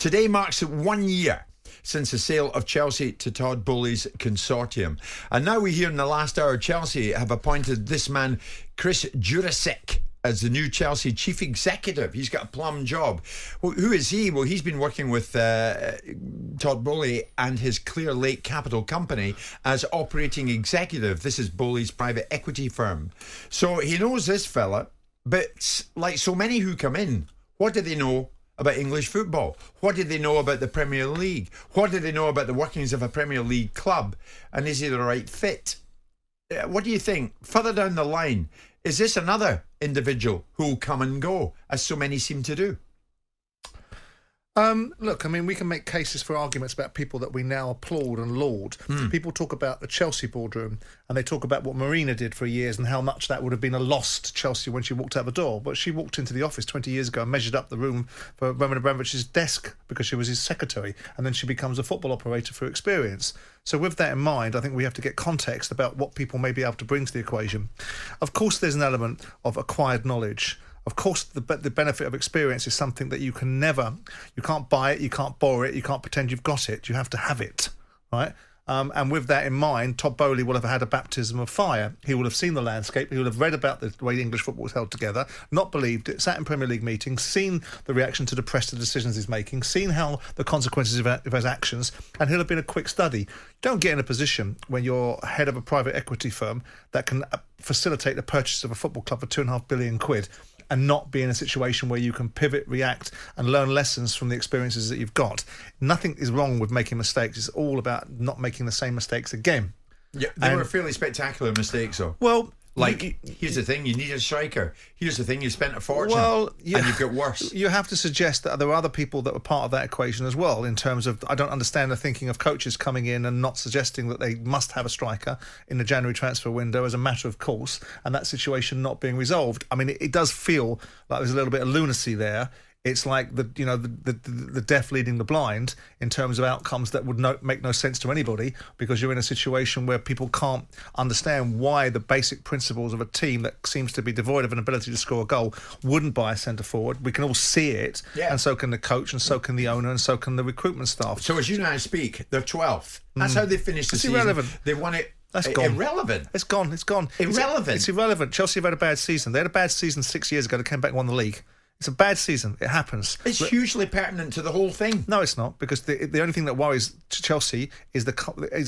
Today marks 1 year since the sale of Chelsea to Todd Boehly's consortium. And now we hear in the last hour, Chelsea have appointed this man, Chris Jurasek, as the new Chelsea chief executive. He's got a plum job. Well, who is he? Well, he's been working with Todd Boehly and his Clear Lake Capital Company as operating executive. This is Boehly's private equity firm. So he knows this fella, but like so many who come in, what do they know about English football? What do they know about the Premier League? What do they know about the workings of a Premier League club? And is he the right fit? What do you think? Further down the line, is this another individual who will come and go, as so many seem to do? Look, I mean, we can make cases for arguments about people that we now applaud and laud. People talk about the Chelsea boardroom and they talk about what Marina did for years and how much that would have been a loss to Chelsea when she walked out the door. But she walked into the office 20 years ago and measured up the room for Roman Abramovich's desk because she was his secretary, and then she becomes a football operator through experience. So with that in mind, I think we have to get context about what people may be able to bring to the equation. Of course, there's an element of acquired knowledge. Of course, the benefit of experience is something that you can't buy it, you can't borrow it, you can't pretend you've got it, you have to have it, right? And with that in mind, Todd Boehly will have had a baptism of fire. He will have seen the landscape, he will have read about the way English football was held together, not believed it, sat in Premier League meetings, seen the reaction to the press to the decisions he's making, seen how the consequences of his actions, and he'll have been a quick study. You don't get in a position when you're head of a private equity firm that can facilitate the purchase of a football club for £2.5 billion and not be in a situation where you can pivot, react, and learn lessons from the experiences that you've got. Nothing is wrong with making mistakes. It's all about not making the same mistakes again. Yeah, they were fairly spectacular mistakes, though. Well, like, here's the thing, you need a striker. Here's the thing, you spent a fortune, and you've got worse. You have to suggest that there are other people that were part of that equation as well, in terms of, I don't understand the thinking of coaches coming in and not suggesting that they must have a striker in the January transfer window as a matter of course, and that situation not being resolved. I mean, it does feel like there's a little bit of lunacy there. It's like the deaf leading the blind in terms of outcomes that would make no sense to anybody, because you're in a situation where people can't understand why the basic principles of a team that seems to be devoid of an ability to score a goal wouldn't buy a centre forward. We can all see it, and so can the coach, and so can the owner, and so can the recruitment staff. So as you now speak, they're 12th. That's how they finished the season. Irrelevant. They won it. That's gone. Irrelevant. It's gone. Irrelevant. It's irrelevant. Chelsea have had a bad season. They had a bad season 6 years ago. They came back and won the league. It's a bad season. It happens. It's hugely pertinent to the whole thing. No, it's not, because the only thing that worries Chelsea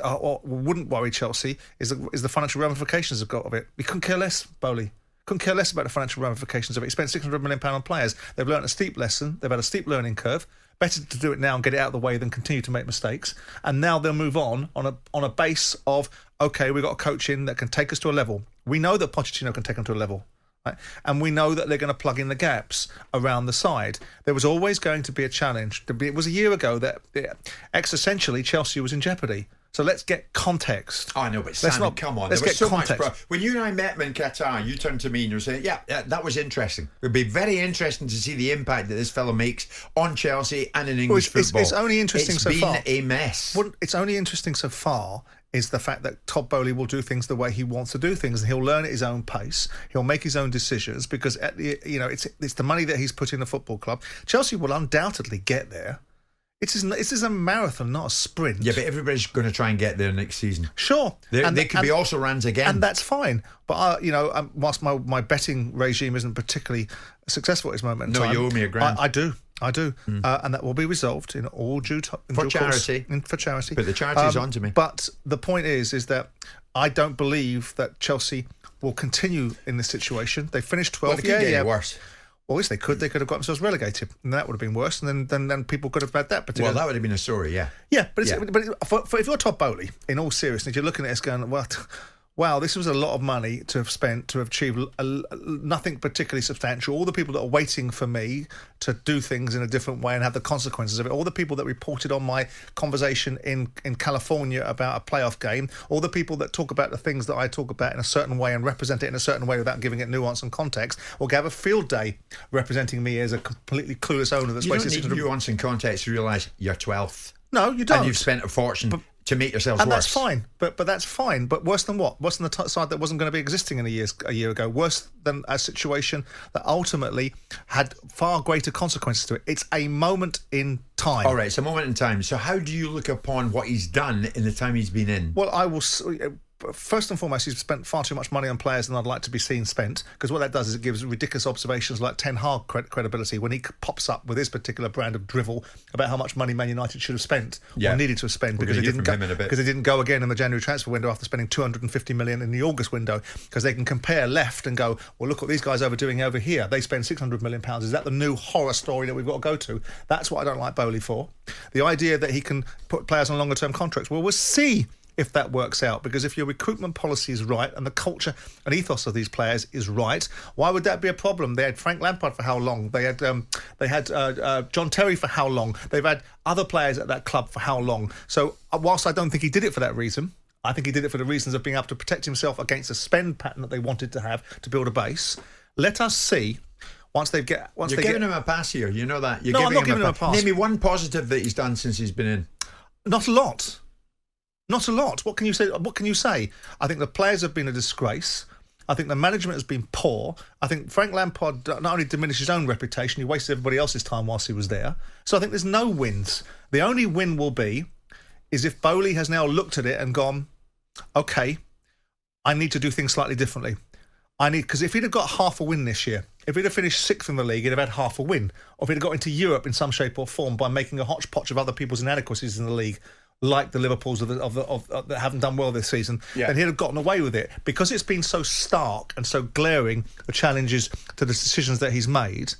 or wouldn't worry Chelsea is the financial ramifications of it. We couldn't care less, Boehly. Couldn't care less about the financial ramifications of it. He spent £600 million on players. They've learnt a steep lesson. They've had a steep learning curve. Better to do it now and get it out of the way than continue to make mistakes. And now they'll move on a base of, okay, we've got a coach in that can take us to a level. We know that Pochettino can take them to a level. Right? And we know that they're going to plug in the gaps around the side. There was always going to be a challenge. It was a year ago that existentially Chelsea was in jeopardy. So let's get context. Oh, I know, but Simon, come on. Let's get so context. Much, when you and I met in Qatar, you turned to me and you were saying, yeah, that was interesting. It would be very interesting to see the impact that this fellow makes on Chelsea and in English football. It's only interesting so far. It's been a mess. Well, it's only interesting so far is the fact that Todd Boehly will do things the way he wants to do things, and he'll learn at his own pace. He'll make his own decisions, because it's the money that he's put in the football club. Chelsea will undoubtedly get there. This is a marathon, not a sprint. Yeah, but everybody's going to try and get there next season. Sure. They could be also runs again. And that's fine. But, whilst my betting regime isn't particularly successful at this moment in time... No, you owe me a grand. I do. And that will be resolved in all due time. For charity. For charity. But the charity's on to me. But the point is that I don't believe that Chelsea will continue in this situation. They finished 12th. Well, it could get worse. Well, yes, they could. They could have got themselves relegated, and that would have been worse. And then people could have had that particular. Well, that would have been a story, yeah. Yeah, but if you're Todd Boehly, in all seriousness, you're looking at this going, well, wow, this was a lot of money to have spent to have achieved nothing particularly substantial. All the people that are waiting for me to do things in a different way and have the consequences of it. All the people that reported on my conversation in California about a playoff game. All the people that talk about the things that I talk about in a certain way and represent it in a certain way without giving it nuance and context. Or have a field day representing me as a completely clueless owner that's wasted. You don't need nuance and context to realise you're 12th. No, you don't. And you've spent a fortune to make yourselves worse. And that's fine. But that's fine. But worse than what? Worse than the side that wasn't going to be existing in a year ago. Worse than a situation that ultimately had far greater consequences to it. It's a moment in time. All right, it's a moment in time. So how do you look upon what he's done in the time he's been in? Well, I will. First and foremost, he's spent far too much money on players than I'd like to be seen spent, because what that does is it gives ridiculous observations like Ten Hag credibility when he pops up with his particular brand of drivel about how much money Man United should have spent or needed to have spent because it didn't go again in the January transfer window after spending 250 million in the August window, because they can compare left and go, well, look what these guys are doing over here. They spend 600 million pounds. Is that the new horror story that we've got to go to? That's what I don't like Boehly for. The idea that he can put players on longer term contracts. Well, we'll see if that works out, because if your recruitment policy is right and the culture and ethos of these players is right, why would that be a problem? They had Frank Lampard for how long? They had John Terry for how long? They've had other players at that club for how long? So whilst I don't think he did it for that reason, I think he did it for the reasons of being able to protect himself against a spend pattern that they wanted to have to build a base. Let us see. You're giving him a pass here. You know that. I'm not giving him a pass. Name me one positive that he's done since he's been in. Not a lot. Not a lot. What can you say? I think the players have been a disgrace. I think the management has been poor. I think Frank Lampard not only diminished his own reputation, he wasted everybody else's time whilst he was there. So I think there's no wins. The only win will be is if Boehly has now looked at it and gone, okay, I need to do things slightly differently. Because if he'd have got half a win this year, if he'd have finished sixth in the league, he'd have had half a win. Or if he'd have got into Europe in some shape or form by making a hodgepodge of other people's inadequacies in the league, like the Liverpools that haven't done well this season, then he'd have gotten away with it. Because it's been so stark and so glaring, the challenges to the decisions that he's made,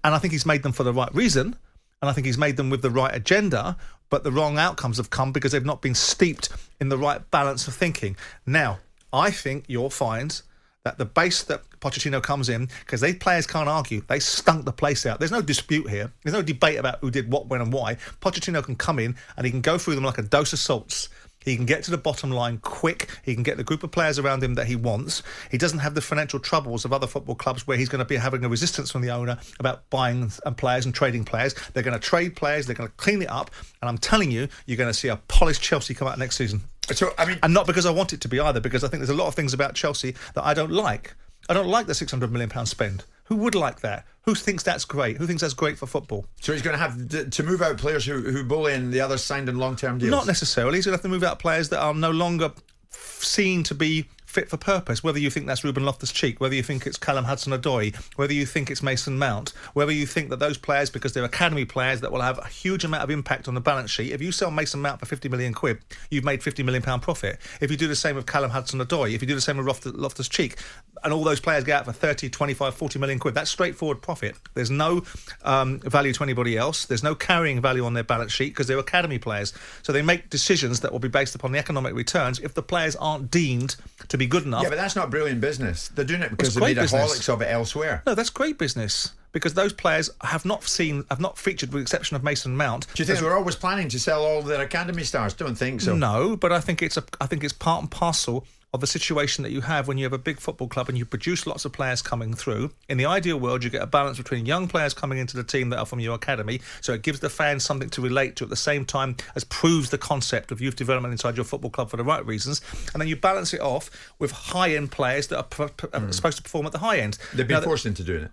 and I think he's made them for the right reason, and I think he's made them with the right agenda, but the wrong outcomes have come because they've not been steeped in the right balance of thinking. Now, I think you'll find that the base that Pochettino comes in, because these players can't argue, they stunk the place out. There's no dispute here. There's no debate about who did what, when and why. Pochettino can come in and he can go through them like a dose of salts. He can get to the bottom line quick. He can get the group of players around him that he wants. He doesn't have the financial troubles of other football clubs where he's going to be having a resistance from the owner about buying players and trading players. They're going to trade players. They're going to clean it up. And I'm telling you, you're going to see a polished Chelsea come out next season. So, and not because I want it to be either, because I think there's a lot of things about Chelsea that I don't like. I don't like the £600 million spend. Who would like that? Who thinks that's great? Who thinks that's great for football? So he's going to have to move out players who Boehly and the others signed in long-term deals? Not necessarily. He's going to have to move out players that are no longer seen to be fit for purpose, whether you think that's Ruben Loftus-Cheek, whether you think it's Callum Hudson-Odoi, whether you think it's Mason Mount, whether you think that those players, because they're academy players that will have a huge amount of impact on the balance sheet. If you sell Mason Mount for 50 million quid, you've made £50 million profit. If you do the same with Callum Hudson-Odoi, if you do the same with Loftus-Cheek, and all those players get out for 30, 25, 40 million quid, that's straightforward profit. There's no value to anybody else. There's no carrying value on their balance sheet because they're academy players. So they make decisions that will be based upon the economic returns if the players aren't deemed to be good enough. Yeah, but that's not brilliant business. They're doing it because they made a holics of it elsewhere. No, that's great business. Because those players have not featured, with the exception of Mason Mount. Do you think they were always planning to sell all their academy stars? Don't think so. No, but I think it's part and parcel of the situation that you have when you have a big football club and you produce lots of players coming through. In the ideal world, you get a balance between young players coming into the team that are from your academy, so it gives the fans something to relate to at the same time as proves the concept of youth development inside your football club for the right reasons, and then you balance it off with high-end players that are supposed to perform at the high end. They've been forced into doing it.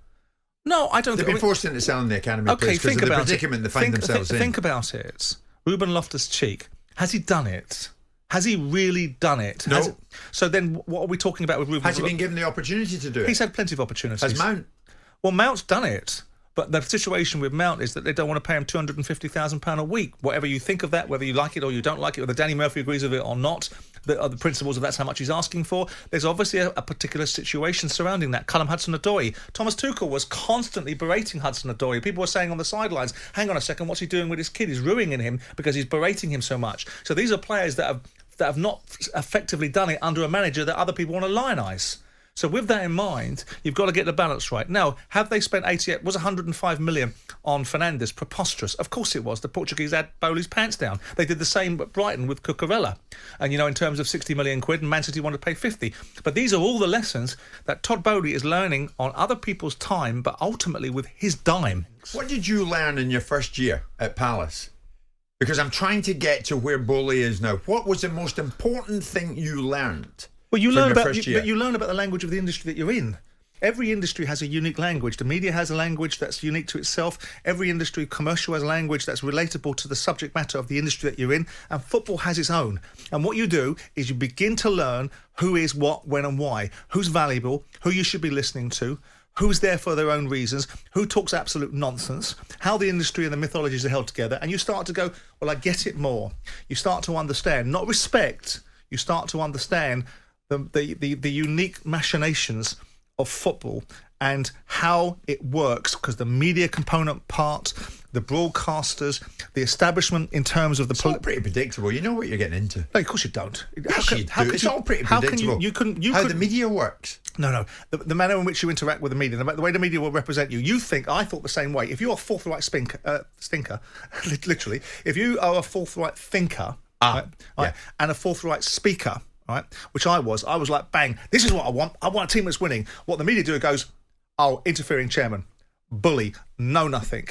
No, I don't think... They've been forced into selling the academy players because of the predicament they find themselves in. Think about it. Ruben Loftus-Cheek, has he done it? Has he really done it? No. So then what are we talking about with Ruben? Has he been given the opportunity to do it? He's had plenty of opportunities. Has Mount? Well, Mount's done it. But the situation with Mount is that they don't want to pay him £250,000 a week. Whatever you think of that, whether you like it or you don't like it, whether Danny Murphy agrees with it or not, the principles of that's how much he's asking for. There's obviously a particular situation surrounding that. Callum Hudson-Odoi. Thomas Tuchel was constantly berating Hudson-Odoi. People were saying on the sidelines, hang on a second, what's he doing with his kid? He's ruining him because he's berating him so much. So these are players that have not effectively done it under a manager that other people want to lionise. So with that in mind, you've got to get the balance right. Now, have they spent 105 million on Fernandes? Preposterous. Of course it was. The Portuguese had Boehly's pants down. They did the same at Brighton with Cucurella. And, in terms of 60 million quid, and Man City wanted to pay 50. But these are all the lessons that Todd Boehly is learning on other people's time, but ultimately with his dime. What did you learn in your first year at Palace? Because I'm trying to get to where Boehly is now. What was the most important thing you learned? Well, you learn about the language of the industry that you're in. Every industry has a unique language. The media has a language that's unique to itself. Every industry, commercial, has a language that's relatable to the subject matter of the industry that you're in. And football has its own. And what you do is you begin to learn who is what, when and why, who's valuable, who you should be listening to, who's there for their own reasons, who talks absolute nonsense, how the industry and the mythologies are held together, and you start to go, well, I get it more. You start to understand, not respect, you start to understand the unique machinations of football and how it works, because the media component part, the broadcasters, the establishment in terms of the... It's all pretty predictable. You know what you're getting into. No, of course you don't. It's all pretty predictable. How the media works. No. The manner in which you interact with the media, the way the media will represent you. I thought the same way. If you're a forthright stinker, literally, if you are a forthright thinker right, and a forthright speaker, right, which I was like, bang, this is what I want. I want a team that's winning. What the media do goes, oh, interfering chairman, bully, know nothing.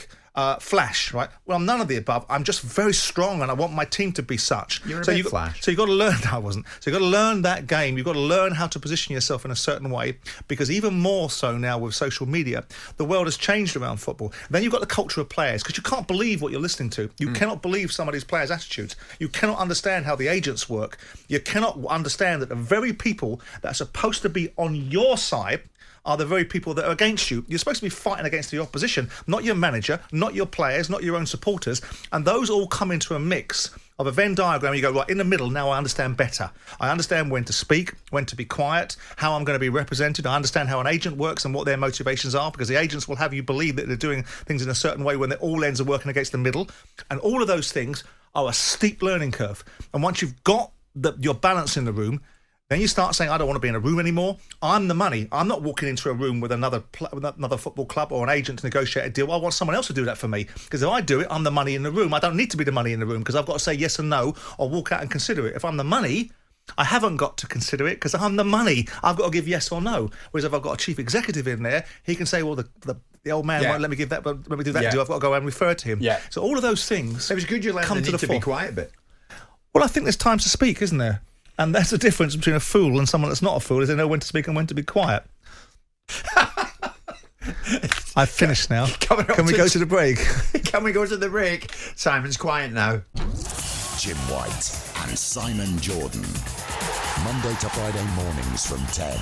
Flash, right? Well, I'm none of the above. I'm just very strong, and I want my team to be such. You're a bit Flash. So you've got to learn. I wasn't. So you've got to learn that game. You've got to learn how to position yourself in a certain way, because even more so now with social media, the world has changed around football. Then you've got the culture of players, because you can't believe what you're listening to. You cannot believe some of these players' attitudes. You cannot understand how the agents work. You cannot understand that the very people that are supposed to be on your side are the very people that are against you. You're supposed to be fighting against the opposition, not your manager, not your players, not your own supporters. And those all come into a mix of a Venn diagram. You go, right, in the middle, now I understand better. I understand when to speak, when to be quiet, how I'm going to be represented. I understand how an agent works and what their motivations are, because the agents will have you believe that they're doing things in a certain way when all ends are working against the middle. And all of those things are a steep learning curve. And once you've got your balance in the room, then you start saying, I don't want to be in a room anymore. I'm the money. I'm not walking into a room with another football club or an agent to negotiate a deal. I want someone else to do that for me. Because if I do it, I'm the money in the room. I don't need to be the money in the room, because I've got to say yes and no or walk out and consider it. If I'm the money, I haven't got to consider it, because I'm the money. I've got to give yes or no. Whereas if I've got a chief executive in there, he can say, well, the old man won't let me give that, but let me do that deal. I've got to go and refer to him. Yeah. So all of those things. It was good you learned to be quiet a bit. Well, I think there's times to speak, isn't there? And that's the difference between a fool and someone that's not a fool, is they know when to speak and when to be quiet. I've finished now. Can we go to the break? Can we go to the break? Simon's quiet now. Jim White and Simon Jordan. Monday to Friday mornings from 10.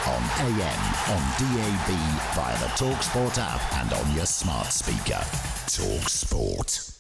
On AM, on DAB, via the talkSPORT app and on your smart speaker. talkSPORT.